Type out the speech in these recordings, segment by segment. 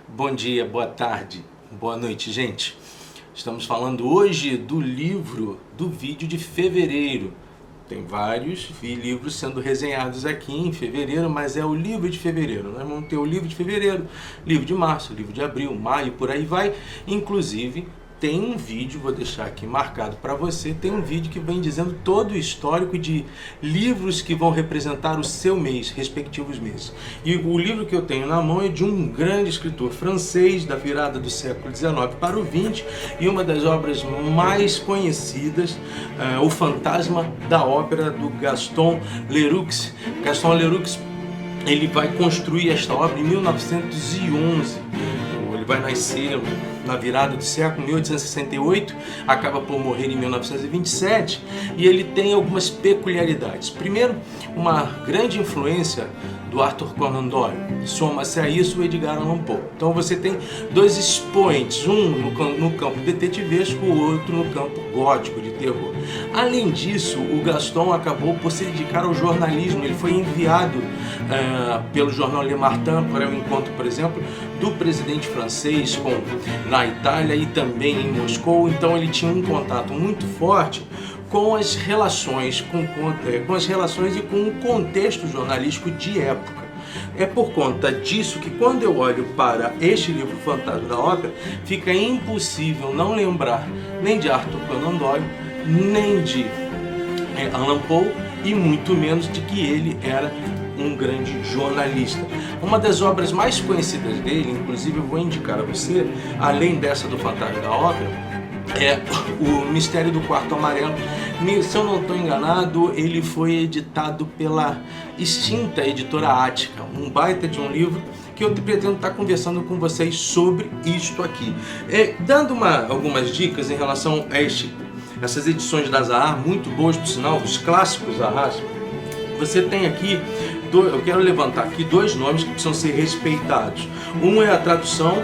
Bom dia, boa tarde, boa noite, gente. Estamos falando hoje do livro do vídeo de fevereiro. Tem vários livros sendo resenhados aqui em fevereiro, mas é o livro de fevereiro. Nós vamos ter o livro de fevereiro, livro de março, livro de abril, maio, por aí vai. Inclusive, tem um vídeo, vou deixar aqui marcado para você, tem um vídeo que vem dizendo todo o histórico de livros que vão representar o seu mês, respectivos meses. E o livro que eu tenho na mão é de um grande escritor francês da virada do século XIX para o XX e uma das obras mais conhecidas, O Fantasma da Ópera, do Gaston Leroux. Gaston Leroux, ele vai construir esta obra em 1911. Ele vai nascer na virada do século, 1868, acaba por morrer em 1927, e ele tem algumas peculiaridades. Primeiro, uma grande influência do Arthur Conan Doyle. Soma-se a isso o Edgar Allan Poe. Então você tem dois expoentes, um no campo detetivesco, o outro no campo gótico, de terror. Além disso, o Gaston acabou por se dedicar ao jornalismo. Ele foi enviado pelo jornal Le Martin para o encontro, por exemplo, do presidente francês na Itália e também em Moscou. Então ele tinha um contato muito forte com as relações, com as relações e com o contexto jornalístico de época. É por conta disso que quando eu olho para este livro Fantasma da Ópera, fica impossível não lembrar nem de Arthur Conan Doyle, nem de Allan Poe e muito menos de que ele era um grande jornalista. Uma das obras mais conhecidas dele, inclusive eu vou indicar a você, além dessa do Fantasma da Ópera, é O Mistério do Quarto Amarelo. Se eu não estou enganado, ele foi editado pela extinta editora Ática, um baita de um livro que eu pretendo estar conversando com vocês sobre isto aqui. Dando algumas dicas em relação a essas edições da Zahar, muito boas por sinal, dos clássicos Zahar. Você tem aqui, eu quero levantar aqui dois nomes que precisam ser respeitados. Um é a tradução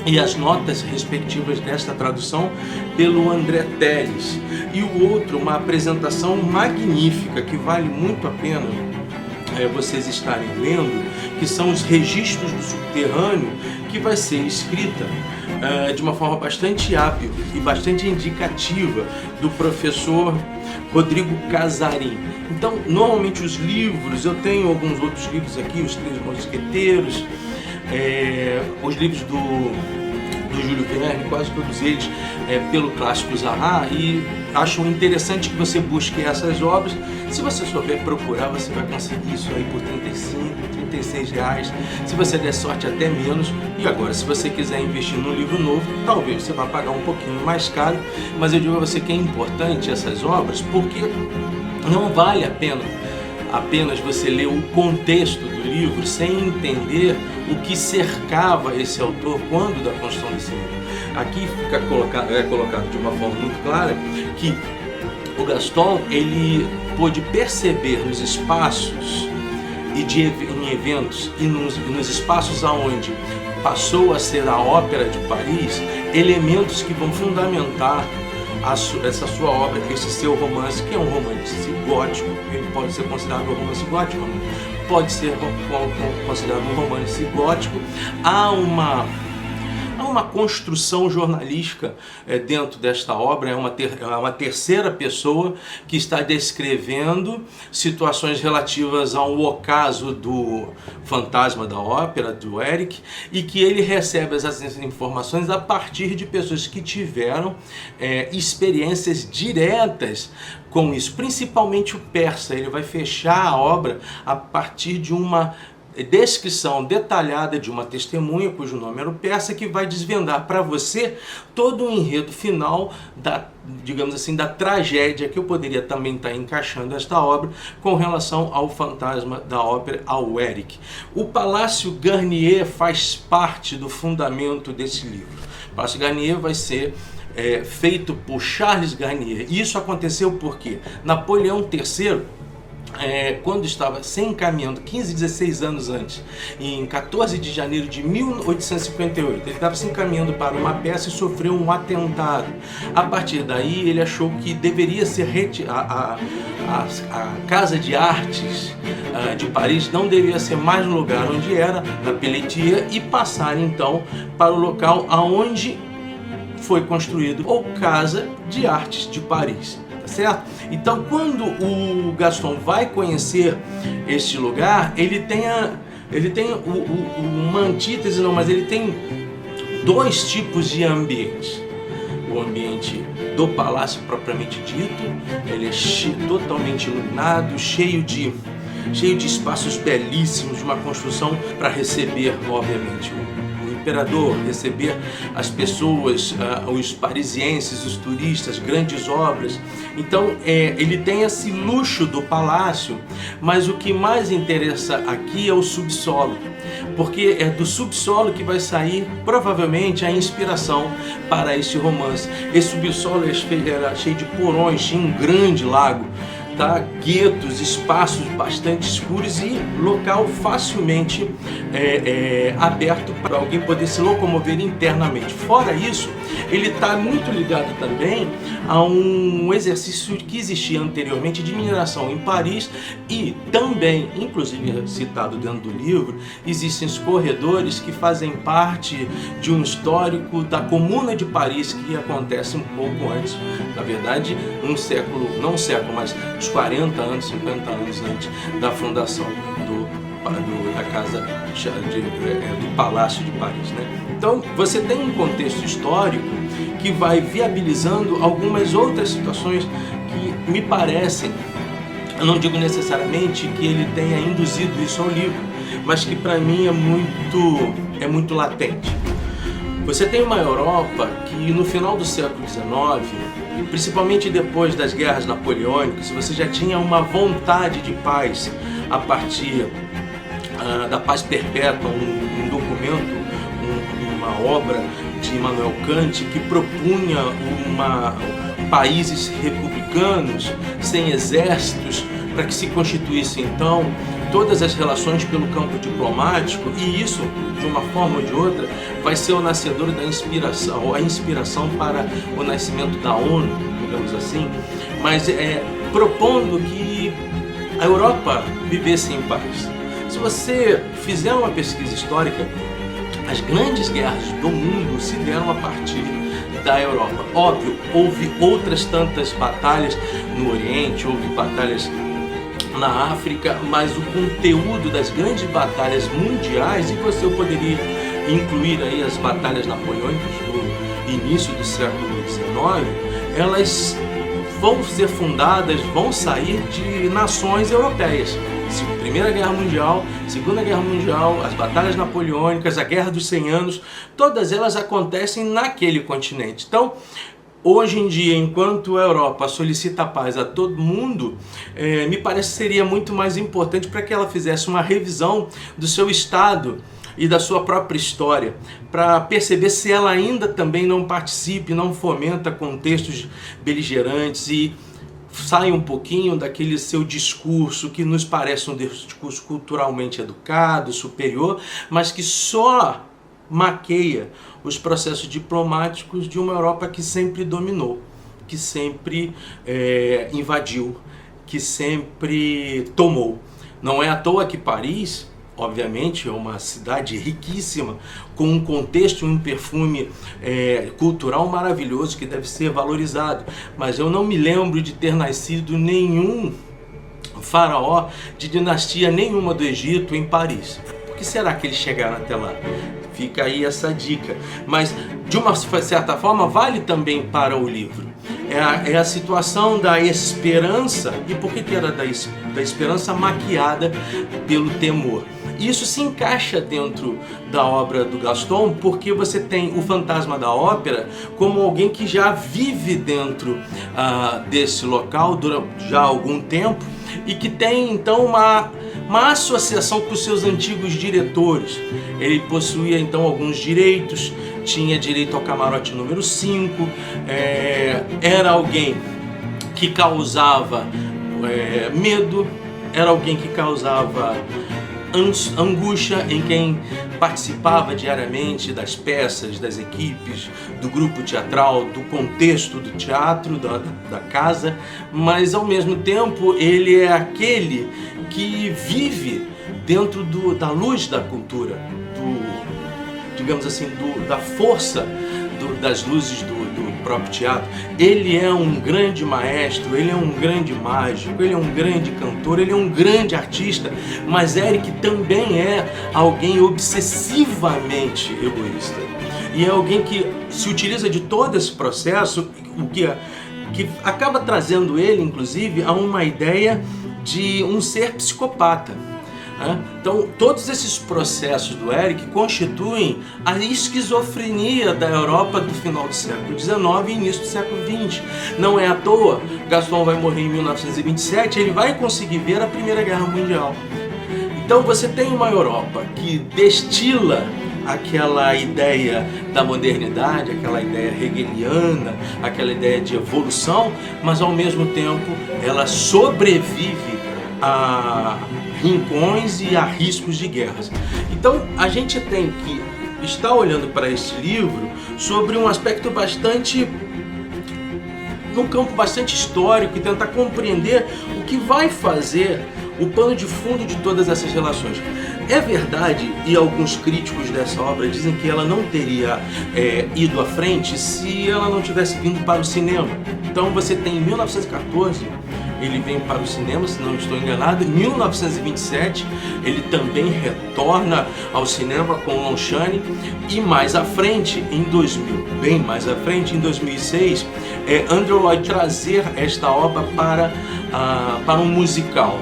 e as notas respectivas desta tradução pelo André Teles, e o outro, uma apresentação magnífica que vale muito a pena vocês estarem lendo, que são os registros do subterrâneo, que vai ser escrita de uma forma bastante hábil e bastante indicativa do professor Rodrigo Casarim. Então, normalmente os livros, eu tenho alguns outros livros aqui, Os Três Mosqueteiros, os livros do Júlio Verne, quase todos eles pelo clássico Zahar, e acho interessante que você busque essas obras. Se você souber procurar, você vai conseguir isso aí por R$35, R$36, se você der sorte até menos. E agora, se você quiser investir num livro novo, talvez você vá pagar um pouquinho mais caro, mas eu digo a você que é importante essas obras, porque não vale a pena apenas você ler o contexto do livro sem entender o que cercava esse autor quando da construção desse livro. Aqui fica colocado de uma forma muito clara que o Gaston, ele pôde perceber nos espaços e em eventos e nos espaços aonde passou a ser a Ópera de Paris, elementos que vão fundamentar essa sua obra, esse seu romance, que é um romance gótico. Ele pode ser considerado um romance gótico, pode ser considerado um romance gótico. Há uma construção jornalística dentro desta obra, é uma terceira pessoa que está descrevendo situações relativas ao ocaso do Fantasma da Ópera, do Eric, e que ele recebe essas informações a partir de pessoas que tiveram experiências diretas com isso, principalmente o persa. Ele vai fechar a obra a partir de uma descrição detalhada de uma testemunha, cujo nome era o persa, que vai desvendar para você todo o enredo final digamos assim, da tragédia que eu poderia também estar encaixando esta obra com relação ao Fantasma da Ópera, ao Eric. O Palácio Garnier faz parte do fundamento desse livro. O Palácio Garnier vai ser feito por Charles Garnier. Isso aconteceu porque Napoleão III quando estava se encaminhando, 15, 16 anos antes, em 14 de janeiro de 1858, ele estava se encaminhando para uma peça e sofreu um atentado. A partir daí, ele achou que deveria ser a Casa de Artes de Paris não deveria ser mais no lugar onde era, na Pelletier, e passar então para o local aonde foi construído, ou Casa de Artes de Paris. Certo? Então, quando o Gaston vai conhecer este lugar, ele tem uma antítese, não, mas ele tem dois tipos de ambientes. O ambiente do palácio propriamente dito, ele é totalmente iluminado, cheio de espaços belíssimos, de uma construção para receber, obviamente, o imperador, receber as pessoas, os parisienses, os turistas, grandes obras. Então ele tem esse luxo do palácio, mas o que mais interessa aqui é o subsolo, porque é do subsolo que vai sair provavelmente a inspiração para este romance. Esse subsolo era cheio de porões, tinha um grande lago, tá? Guetos, espaços bastante escuros e local facilmente aberto para alguém poder se locomover internamente. Fora isso, ele está muito ligado também a um exercício que existia anteriormente de mineração em Paris, e também, inclusive citado dentro do livro, existem os corredores que fazem parte de um histórico da Comuna de Paris que acontece um pouco antes, na verdade, não um século, mas uns 40 anos, 50 anos antes da fundação da casa do Palácio de Paris, né? Então você tem um contexto histórico que vai viabilizando algumas outras situações que me parecem, eu não digo necessariamente que ele tenha induzido isso ao livro, mas que para mim é muito latente. Você tem uma Europa que no final do século XIX, principalmente depois das guerras napoleônicas, você já tinha uma vontade de paz a partir da Paz Perpétua, um documento, uma obra de Immanuel Kant que propunha países republicanos, sem exércitos, para que se constituíssem então todas as relações pelo campo diplomático, e isso, de uma forma ou de outra, vai ser o nascedor da inspiração, ou a inspiração para o nascimento da ONU, digamos assim, mas propondo que a Europa vivesse em paz. Se você fizer uma pesquisa histórica, as grandes guerras do mundo se deram a partir da Europa. Óbvio, houve outras tantas batalhas no Oriente, houve batalhas na África, mas o conteúdo das grandes batalhas mundiais, e você poderia incluir aí as batalhas napoleônicas do início do século XIX, elas vão ser fundadas, vão sair de nações europeias. Primeira Guerra Mundial, Segunda Guerra Mundial, as batalhas napoleônicas, a Guerra dos 100 Anos, todas elas acontecem naquele continente. Então, hoje em dia, enquanto a Europa solicita paz a todo mundo, me parece que seria muito mais importante para que ela fizesse uma revisão do seu Estado e da sua própria história, para perceber se ela ainda também não participe, não fomenta contextos beligerantes e sai um pouquinho daquele seu discurso que nos parece um discurso culturalmente educado, superior, mas que só maqueia os processos diplomáticos de uma Europa que sempre dominou, que sempre invadiu, que sempre tomou. Não é à toa que Paris, obviamente, é uma cidade riquíssima, com um contexto e um perfume cultural maravilhoso que deve ser valorizado. Mas eu não me lembro de ter nascido nenhum faraó de dinastia nenhuma do Egito em Paris. Por que será que eles chegaram até lá? Fica aí essa dica. Mas, de uma certa forma, vale também para o livro. É a situação da esperança. E por que era da esperança maquiada pelo temor? Isso se encaixa dentro da obra do Gaston, porque você tem o fantasma da ópera como alguém que já vive dentro desse local durante já algum tempo e que tem então uma associação com os seus antigos diretores. Ele possuía então alguns direitos, tinha direito ao camarote número 5, era alguém que causava medo, era alguém que causava angústia em quem participava diariamente das peças, das equipes, do grupo teatral, do contexto do teatro, da casa, mas ao mesmo tempo ele é aquele que vive dentro da luz da cultura, digamos assim, da força das luzes do próprio teatro. Ele é um grande maestro, ele é um grande mágico, ele é um grande cantor, ele é um grande artista, mas Eric também é alguém obsessivamente egoísta. E é alguém que se utiliza de todo esse processo, o que acaba trazendo ele, inclusive, a uma ideia de um ser psicopata. Então, todos esses processos do Eric constituem a esquizofrenia da Europa do final do século XIX e início do século XX. Não é à toa, Gaston vai morrer em 1927, ele vai conseguir ver a Primeira Guerra Mundial. Então você tem uma Europa que destila aquela ideia da modernidade, aquela ideia hegeliana, aquela ideia de evolução, mas ao mesmo tempo ela sobrevive a rincões e a riscos de guerras. Então a gente tem que estar olhando para esse livro sobre um aspecto num campo bastante histórico, e tentar compreender o que vai fazer o pano de fundo de todas essas relações. É verdade, e alguns críticos dessa obra dizem que ela não teria ido à frente se ela não tivesse vindo para o cinema. Então você tem em 1914, ele vem para o cinema, se não estou enganado. Em 1927, ele também retorna ao cinema com Longchamp. E mais à frente, em 2000, bem mais à frente, em 2006, Andrew Lloyd trazer esta obra para um musical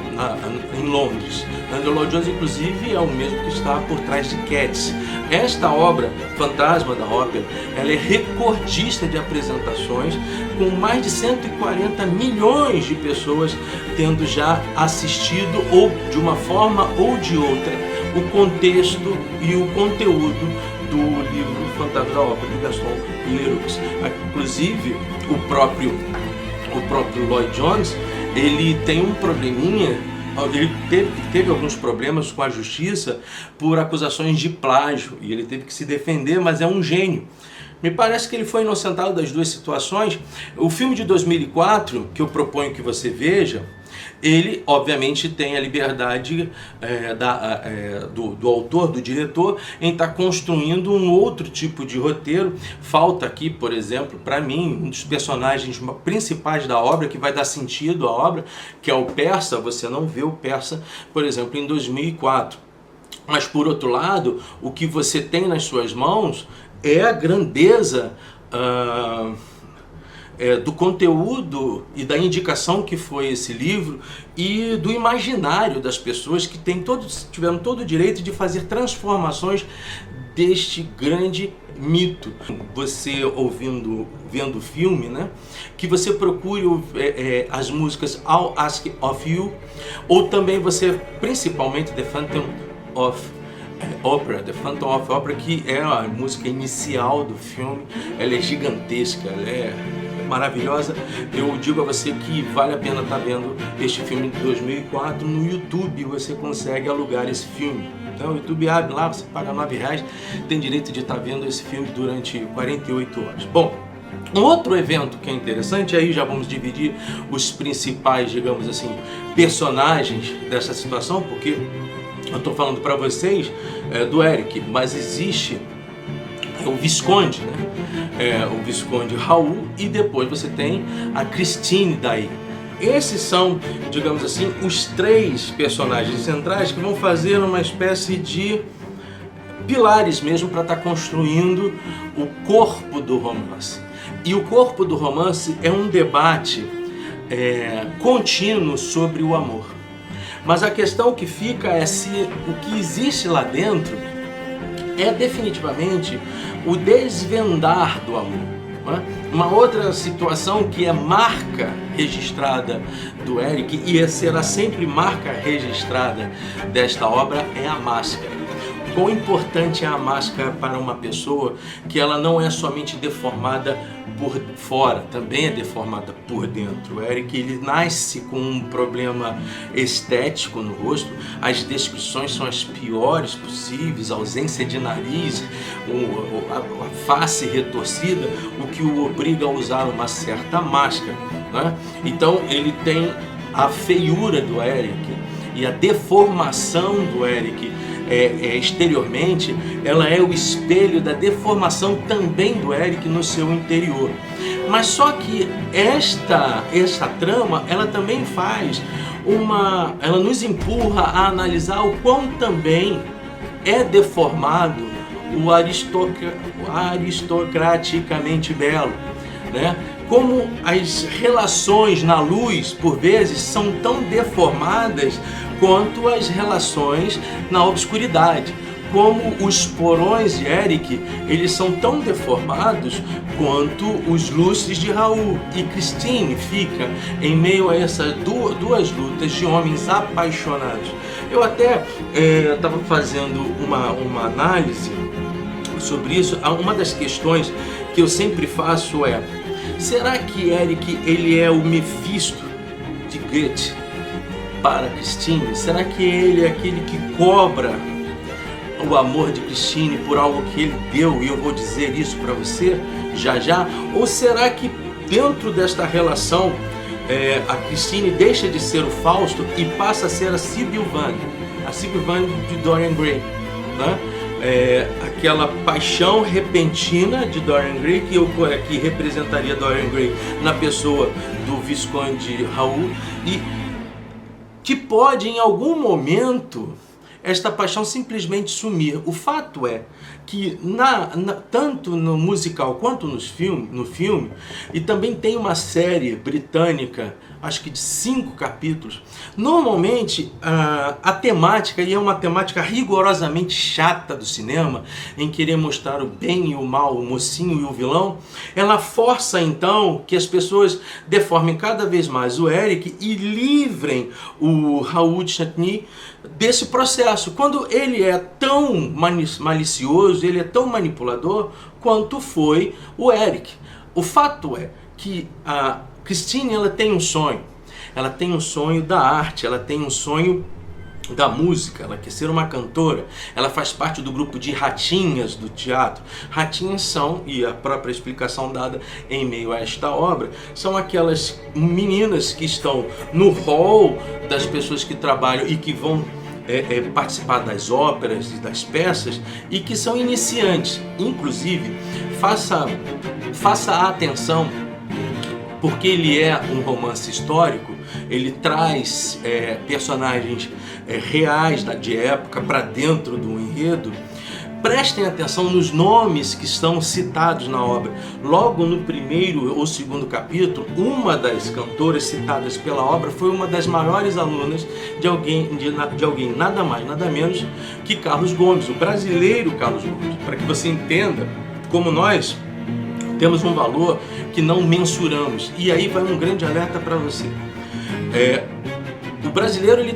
em Londres. Andrew Lloyd Jones, inclusive, é o mesmo que está por trás de Cats. Esta obra, Fantasma da Ópera, ela é recordista de apresentações, com mais de 140 milhões de pessoas tendo já assistido, ou de uma forma ou de outra, o contexto e o conteúdo do livro Fantasma da Ópera, de Gaston Leroux. Inclusive, o próprio Lloyd Jones, ele tem um probleminha. Ele teve alguns problemas com a justiça por acusações de plágio, e ele teve que se defender, mas é um gênio. Me parece que ele foi inocentado das duas situações. O filme de 2004, que eu proponho que você veja, ele obviamente tem a liberdade do autor, do diretor, em estar construindo um outro tipo de roteiro. Falta aqui, por exemplo, para mim, um dos personagens principais da obra, que vai dar sentido à obra, que é o Persa. Você não vê o Persa, por exemplo, em 2004. Mas, por outro lado, o que você tem nas suas mãos é a grandeza do conteúdo e da indicação que foi esse livro, e do imaginário das pessoas que tiveram todo o direito de fazer transformações deste grande mito. Você vendo o filme, né, que você procure as músicas I'll Ask of You, ou também você, principalmente The Phantom of Opera, que é a música inicial do filme. Ela é gigantesca, ela é maravilhosa. Eu digo a você que vale a pena estar vendo este filme de 2004. No YouTube você consegue alugar esse filme. Então o YouTube abre lá, você paga R$9, tem direito de estar vendo esse filme durante 48 horas. Bom, um outro evento que é interessante, aí já vamos dividir os principais, digamos assim, personagens dessa situação, porque eu estou falando para vocês do Eric, mas existe o Visconde, né? O Visconde Raoul, e depois você tem a Christine daí. Esses são, digamos assim, os três personagens centrais que vão fazer uma espécie de pilares mesmo para estar construindo o corpo do romance. E o corpo do romance é um debate contínuo sobre o amor. Mas a questão que fica é se o que existe lá dentro é definitivamente o desvendar do amor. Né? Uma outra situação que é marca registrada do Eric, e será sempre marca registrada desta obra, é a máscara. quão importante é a máscara para uma pessoa, que ela não é somente deformada por fora, também é deformada por dentro. O Eric, ele nasce com um problema estético no rosto, as descrições são as piores possíveis, ausência de nariz, a face retorcida, o que o obriga a usar uma certa máscara, né? Então ele tem a feiura do Eric e a deformação do Eric exteriormente, ela é o espelho da deformação também do Eric no seu interior. Mas só que esta trama, ela também ela nos empurra a analisar o quão também é deformado o aristocraticamente belo, né? Como as relações na luz, por vezes, são tão deformadas quanto as relações na obscuridade. Como os porões de Eric, eles são tão deformados quanto os lustres de Raul. E Christine fica em meio a essas duas lutas de homens apaixonados. Eu até estava fazendo uma análise sobre isso. Uma das questões que eu sempre faço é: será que Eric, ele é o Mefisto de Goethe para Christine? Será que ele é aquele que cobra o amor de Christine por algo que ele deu? E eu vou dizer isso para você já já. Ou será que dentro desta relação a Christine deixa de ser o Fausto e passa a ser a Sybil Vane de Dorian Gray, né? Aquela paixão repentina de Dorian Gray, que representaria Dorian Gray na pessoa do Visconde Raul, e que pode em algum momento esta paixão simplesmente sumir. O fato é que tanto no musical quanto no filme, e também tem uma série britânica, acho que de 5 capítulos, normalmente a temática, e é uma temática rigorosamente chata do cinema, em querer mostrar o bem e o mal, o mocinho e o vilão, ela força então que as pessoas deformem cada vez mais o Eric e livrem o Raul de Chantny desse processo, quando ele é tão malicioso, ele é tão manipulador quanto foi o Eric. O fato é que a Christine, ela tem um sonho da arte, ela tem um sonho da música, ela quer ser uma cantora, ela faz parte do grupo de ratinhas do teatro. Ratinhas são, e a própria explicação dada em meio a esta obra, são aquelas meninas que estão no hall das pessoas que trabalham e que vão participar das óperas e das peças, e que são iniciantes. Inclusive, faça atenção, porque ele é um romance histórico, ele traz personagens reais de época para dentro do enredo. Prestem atenção nos nomes que estão citados na obra. Logo no primeiro ou segundo capítulo, uma das cantoras citadas pela obra foi uma das maiores alunas de alguém nada mais, nada menos que Carlos Gomes, o brasileiro Carlos Gomes. Para que você entenda como nós temos um valor que não mensuramos. E aí vai um grande alerta para você. O brasileiro, ele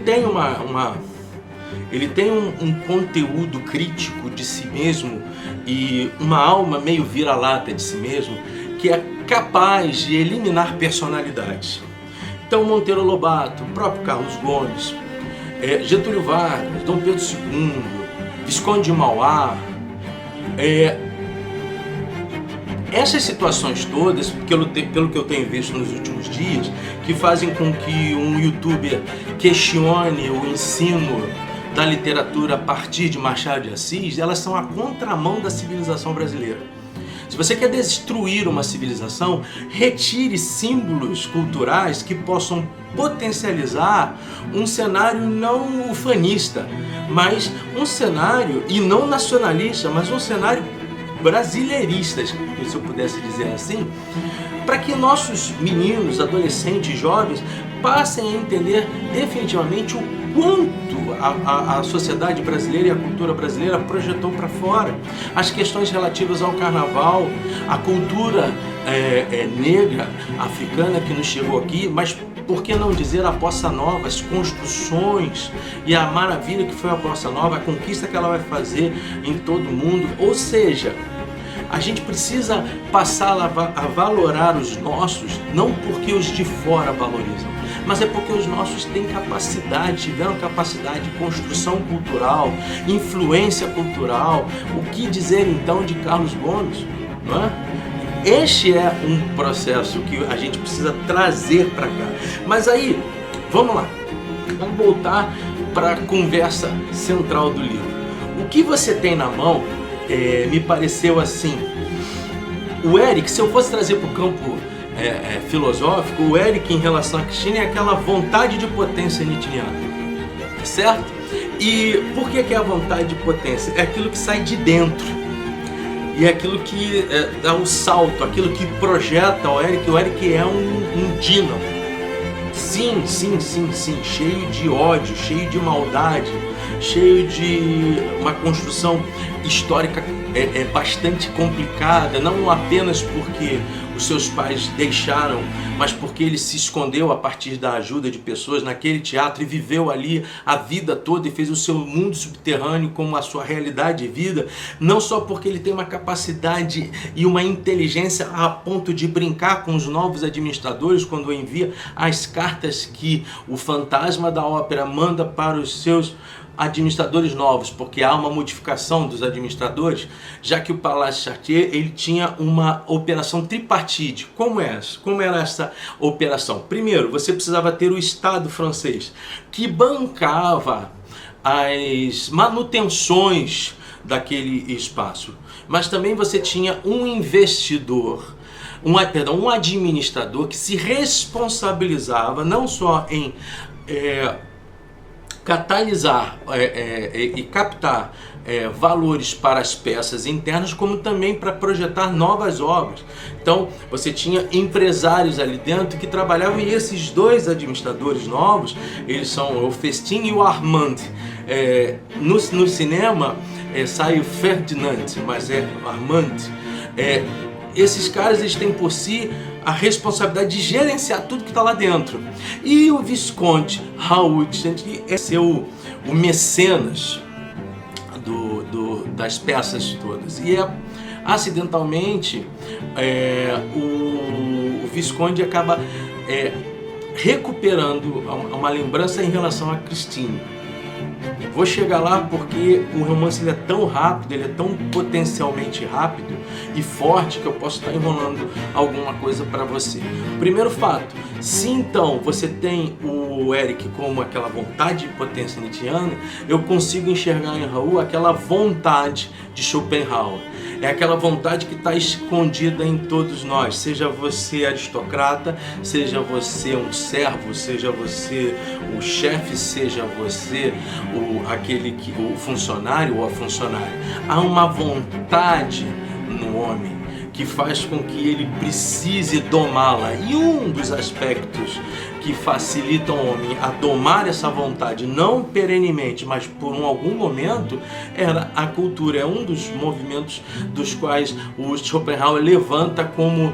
tem um conteúdo crítico de si mesmo e uma alma meio vira-lata de si mesmo, que é capaz de eliminar personalidades. Então Monteiro Lobato, o próprio Carlos Gomes, Getúlio Vargas, Dom Pedro II, Visconde de Mauá, essas situações todas, pelo que eu tenho visto nos últimos dias, que fazem com que um youtuber questione o ensino da literatura a partir de Machado de Assis, elas são a contramão da civilização brasileira. Se você quer destruir uma civilização, retire símbolos culturais que possam potencializar um cenário não ufanista, mas um cenário, e não nacionalista, mas um cenário brasileirista, se eu pudesse dizer assim, para que nossos meninos, adolescentes, jovens passem a entender definitivamente o quanto a sociedade brasileira e a cultura brasileira projetou para fora as questões relativas ao carnaval, a cultura negra, africana que nos chegou aqui, mas por que não dizer a bossa nova, as construções e a maravilha que foi a bossa nova, a conquista que ela vai fazer em todo o mundo. Ou seja, a gente precisa passar a valorar os nossos, não porque os de fora valorizam, mas é porque os nossos têm capacidade, tiveram capacidade de construção cultural, influência cultural. O que dizer então de Carlos Gomes, não é? Este é um processo que a gente precisa trazer para cá. Mas aí, vamos lá, vamos voltar para a conversa central do livro. O que você tem na mão me pareceu assim. O Eric, se eu fosse trazer para o campo filosófico, o Eric em relação a Cristina é aquela vontade de potência nietzschiana, certo? E por que é a vontade de potência? É aquilo que sai de dentro. E é aquilo que dá o salto, aquilo que projeta o Eric. O Eric é um dínamo. Sim, cheio de ódio, cheio de maldade, cheio de uma construção histórica bastante complicada, não apenas porque os seus pais deixaram, mas porque ele se escondeu a partir da ajuda de pessoas naquele teatro e viveu ali a vida toda e fez o seu mundo subterrâneo como a sua realidade de vida, não só porque ele tem uma capacidade e uma inteligência a ponto de brincar com os novos administradores quando envia as cartas que o fantasma da ópera manda para os seus administradores novos, porque há uma modificação dos administradores, já que o Palácio Chartier ele tinha uma operação tripartite. Como era essa operação? Primeiro, você precisava ter o Estado francês, que bancava as manutenções daquele espaço, mas também você tinha um investidor, um administrador que se responsabilizava não só em catalisar e captar valores para as peças internas, como também para projetar novas obras. Então você tinha empresários ali dentro que trabalhavam, e esses dois administradores novos, eles são o Festin e o Armand. No cinema sai o Ferdinand, mas é Armand. Esses caras eles têm por si a responsabilidade de gerenciar tudo que está lá dentro. E o Visconde Raoul é o mecenas das peças todas. E acidentalmente o Visconde acaba recuperando uma lembrança em relação a Christine. Vou chegar lá porque o romance ele é tão rápido, ele é tão potencialmente rápido e forte que eu posso estar enrolando alguma coisa para você. Primeiro fato, se então você tem o Eric como aquela vontade de potência nietzschiana, eu consigo enxergar em Raoul aquela vontade de Schopenhauer. É aquela vontade que está escondida em todos nós, seja você aristocrata, seja você um servo, seja você o chefe, seja você o funcionário ou a funcionária. Há uma vontade no homem que faz com que ele precise domá-la. E um dos aspectos que facilitam o homem a domar essa vontade, não perenemente, mas por algum momento, era a cultura. É um dos movimentos dos quais o Schopenhauer levanta como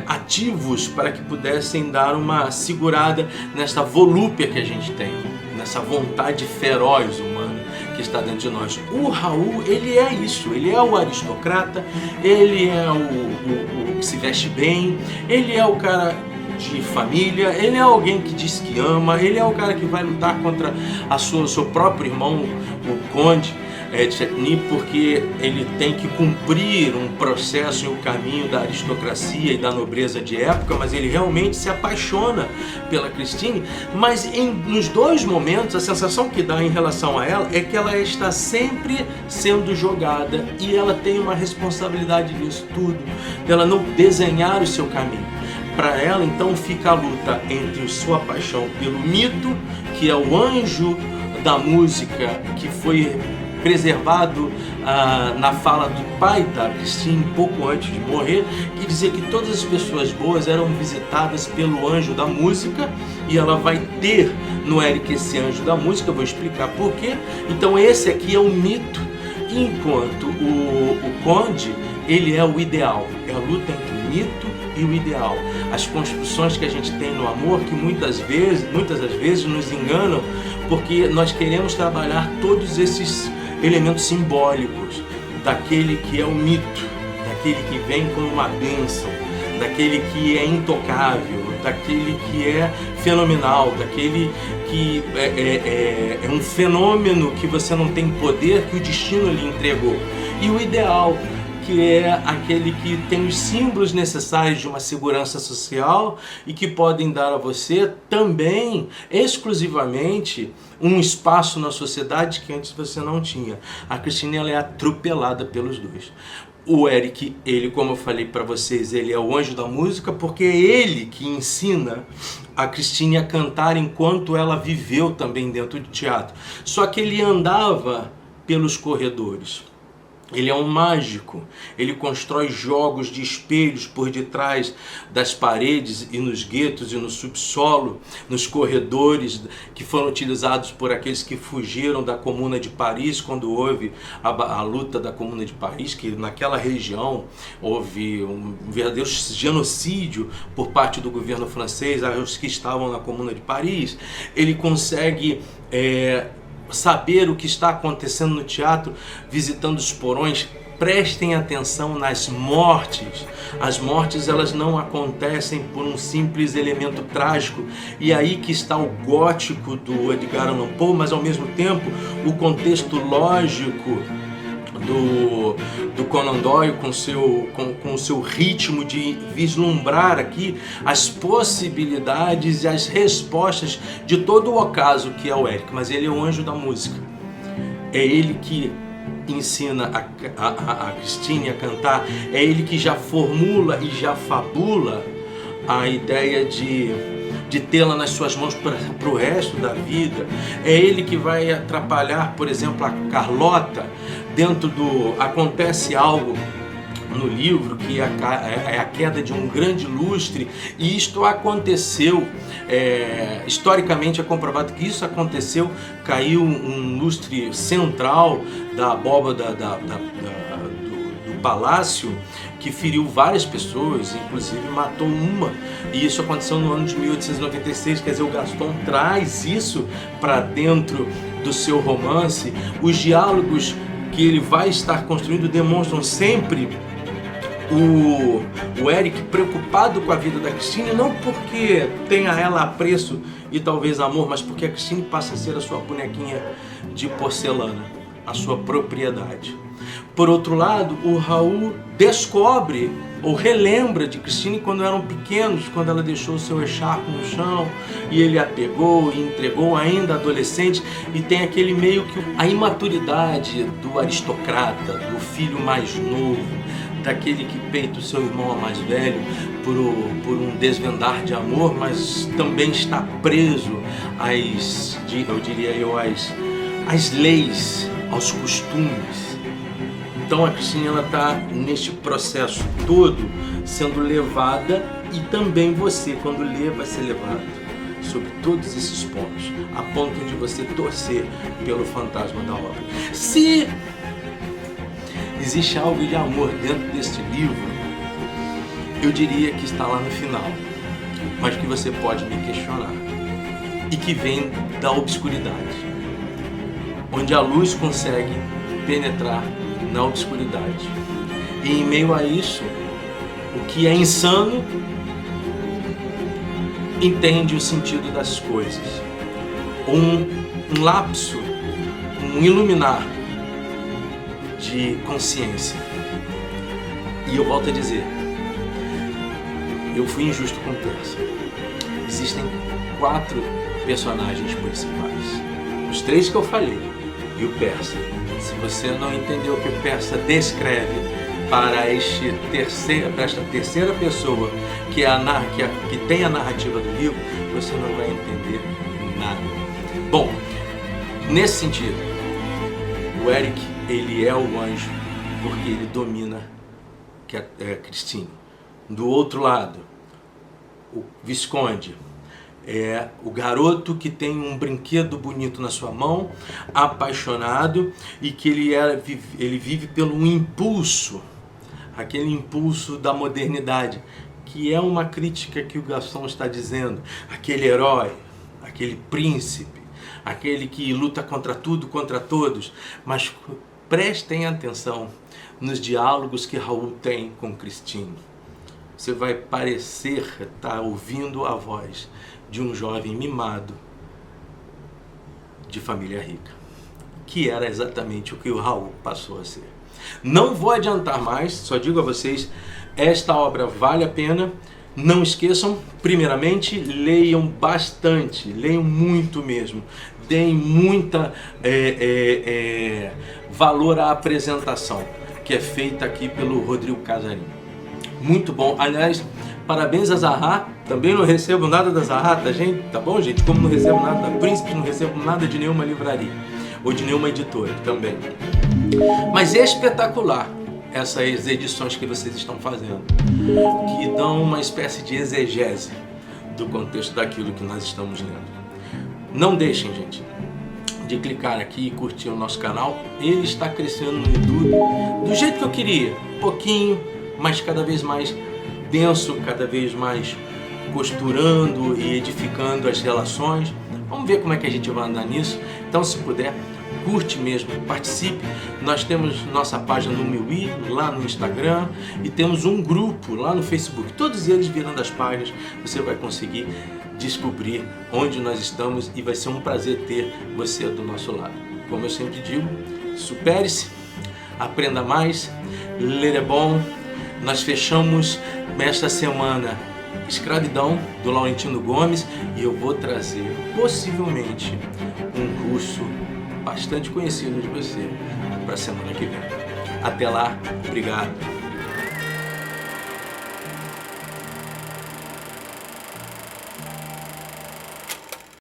ativos para que pudessem dar uma segurada nessa volúpia que a gente tem, nessa vontade feroz humana que está dentro de nós. O Raoul, ele é isso, ele é o aristocrata, ele é o que se veste bem, ele é o cara de família, ele é alguém que diz que ama, ele é o cara que vai lutar contra seu próprio irmão, o Conde de Chatny, porque ele tem que cumprir um processo em o caminho da aristocracia e da nobreza de época, mas ele realmente se apaixona pela Christine. Mas nos dois momentos, a sensação que dá em relação a ela é que ela está sempre sendo jogada e ela tem uma responsabilidade nisso tudo, dela não desenhar o seu caminho. Para ela, então, fica a luta entre sua paixão pelo mito, que é o anjo da música, que foi preservado na fala do pai da Christine pouco antes de morrer, que dizia que todas as pessoas boas eram visitadas pelo anjo da música, e ela vai ter no Eric esse anjo da música. Eu vou explicar por quê. Então esse aqui é o mito, enquanto o Conde, ele é o ideal, é a luta entre mito e o ideal. As construções que a gente tem no amor que muitas das vezes nos enganam, porque nós queremos trabalhar todos esses elementos simbólicos daquele que é o mito, daquele que vem como uma bênção, daquele que é intocável, daquele que é fenomenal, daquele que é um fenômeno que você não tem poder, que o destino lhe entregou. E o ideal, que é aquele que tem os símbolos necessários de uma segurança social e que podem dar a você também, exclusivamente, um espaço na sociedade que antes você não tinha. A Christine, ela é atropelada pelos dois. O Eric, ele, como eu falei para vocês, ele é o anjo da música, porque é ele que ensina a Christine a cantar enquanto ela viveu também dentro de teatro. Só que ele andava pelos corredores. Ele é um mágico, ele constrói jogos de espelhos por detrás das paredes e nos guetos e no subsolo, nos corredores que foram utilizados por aqueles que fugiram da Comuna de Paris, quando houve a luta da Comuna de Paris, que naquela região houve um verdadeiro genocídio por parte do governo francês aos que estavam na Comuna de Paris. Ele consegue saber o que está acontecendo no teatro, visitando os porões. Prestem atenção nas mortes. As mortes, elas não acontecem por um simples elemento trágico. E aí que está o gótico do Edgar Allan Poe, mas ao mesmo tempo o contexto lógico do Conan Doyle, com o seu ritmo de vislumbrar aqui as possibilidades e as respostas de todo o ocaso que é o Eric. Mas ele é o anjo da música. É ele que ensina a Christine a cantar, é ele que já formula e já fabula a ideia de tê-la nas suas mãos para o resto da vida. É ele que vai atrapalhar, por exemplo, a Carlota dentro do... Acontece algo no livro que é a queda de um grande lustre, e isto aconteceu, historicamente é comprovado que isso aconteceu. Caiu um lustre central da abóbada do palácio, que feriu várias pessoas, inclusive matou uma, e isso aconteceu no ano de 1896. Quer dizer, o Gaston traz isso para dentro do seu romance. Os diálogos que ele vai estar construindo demonstram sempre o Eric preocupado com a vida da Christine, não porque tenha ela apreço e talvez amor, mas porque a Christine passa a ser a sua bonequinha de porcelana, a sua propriedade. Por outro lado, o Raul descobre ou relembra de Christine quando eram pequenos, quando ela deixou o seu echarpe no chão e ele a pegou e entregou ainda adolescente, e tem aquele meio que a imaturidade do aristocrata, do filho mais novo, daquele que peita o seu irmão mais velho por um desvendar de amor, mas também está preso às leis, aos costumes. Então a Christine, ela está neste processo todo sendo levada, e também você, quando lê, vai ser levado sobre todos esses pontos, a ponto de você torcer pelo fantasma da obra. Se existe algo de amor dentro deste livro, eu diria que está lá no final, mas que você pode me questionar, e que vem da obscuridade, onde a luz consegue penetrar na obscuridade. E em meio a isso, o que é insano entende o sentido das coisas. Um lapso, um iluminar de consciência. E eu volto a dizer, eu fui injusto com o Persa. Existem 4 personagens principais. Os 3 que eu falei e o Persa. Se você não entendeu o que o Persa descreve para esta terceira pessoa que tem a narrativa do livro, você não vai entender nada. Bom, nesse sentido, o Eric, ele é o anjo porque ele domina a Christine. Do outro lado, o Visconde é o garoto que tem um brinquedo bonito na sua mão, apaixonado, e que ele vive pelo impulso. aquele impulso da modernidade, que é uma crítica que o Gaston está dizendo, aquele herói, aquele príncipe, aquele que luta contra tudo, contra todos. Mas prestem atenção nos diálogos que Raul tem com Christine. Você vai parecer estar ouvindo a voz de um jovem mimado de família rica, que era exatamente o que o Raul passou a ser. Não vou adiantar mais, só digo a vocês, esta obra vale a pena. Não esqueçam, primeiramente, leiam bastante, leiam muito mesmo. Deem muita valor à apresentação que é feita aqui pelo Rodrigo Casarim. Muito bom. Aliás, parabéns a Zahar. Também não recebo nada da Zahar, tá, gente? Tá bom, gente? Como não recebo nada da Príncipe, não recebo nada de nenhuma livraria ou de nenhuma editora também. Mas é espetacular essas edições que vocês estão fazendo, que dão uma espécie de exegese do contexto daquilo que nós estamos lendo. Não deixem, gente, de clicar aqui e curtir o nosso canal. Ele está crescendo no YouTube do jeito que eu queria, pouquinho, mas cada vez mais denso, cada vez mais costurando e edificando as relações. Vamos ver como é que a gente vai andar nisso. Então, se puder, curte mesmo, participe. Nós temos nossa página no MeWe, lá no Instagram, e temos um grupo lá no Facebook. Todos eles virando as páginas, você vai conseguir descobrir onde nós estamos e vai ser um prazer ter você do nosso lado. Como eu sempre digo, supere-se, aprenda mais, ler é bom. Nós fechamos esta semana Escravidão, do Laurentino Gomes, e eu vou trazer, possivelmente, um russo bastante conhecido de você para a semana que vem. Até lá, obrigado.